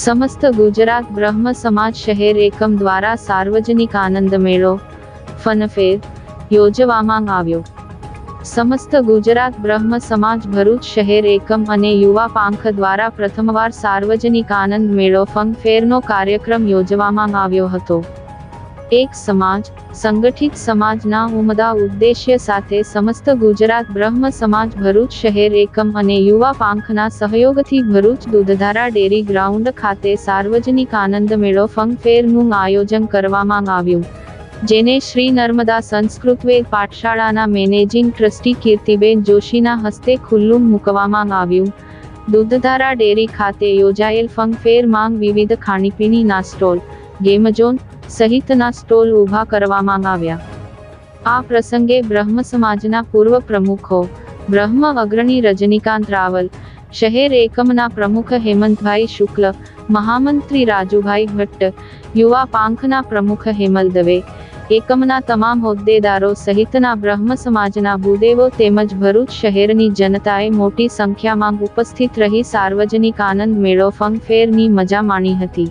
સમસ્ત ગુજરાત બ્રહ્મ સમાજ શહેર એકમ દ્વારા સાર્વજનિક આનંદ મેળો ફનફેર યોજવામાં આવ્યો. સમસ્ત ગુજરાત બ્રહ્મ સમાજ ભરૂચ શહેર એકમ અને યુવા પાંખ દ્વારા પ્રથમવાર સાર્વજનિક આનંદ મેળો ફનફેરનો કાર્યક્રમ યોજવામાં આવ્યો હતો. એક સમાજ સંગઠિત સમાજના ઉમદા ઉદ્દેશ્ય સાથે સમસ્ત ગુજરાત બ્રહ્મ સમાજ ભરૂચ શહેર એકમ અને યુવા પાંખના સહયોગથી ભરૂચ દૂધધારા ડેરી ગ્રાઉન્ડ ખાતે સાર્વજનિક આનંદ મેળો ફનફેરનું આયોજન કરવામાં આવ્યું, જેને શ્રી નર્મદા સંસ્કૃતવેદ પાઠશાળાના મેનેજિંગ ટ્રસ્ટી કીર્તિબેન જોશીના હસ્તે ખુલ્લું મૂકવામાં આવ્યું. દૂધધારા ડેરી ખાતે યોજાયેલ ફનફેરમાં વિવિધ ખાણીપીણીના સ્ટોલ, ગેમ ઝોન સહિતના સ્ટોલ ઊભા કરવામાં આવ્યા. આ પ્રસંગે બ્રહ્મ સમાજના પૂર્વ પ્રમુખો, બ્રહ્મ અગ્રણી રજનીકાંત રાવલ, શહેર એકમના પ્રમુખ હેમંતભાઈ શુક્લ, મહામંત્રી રાજુભાઈ ભટ્ટ, યુવા પાંખના પ્રમુખ હેમલ દવે, એકમના તમામ હોદ્દેદારો સહિતના બ્રહ્મ સમાજના ભૂદેવો તેમજ ભરૂચ શહેરની જનતાએ મોટી સંખ્યામાં ઉપસ્થિત રહી સાર્વજનિક આનંદ મેળો ફનફેરની મજા માણી હતી.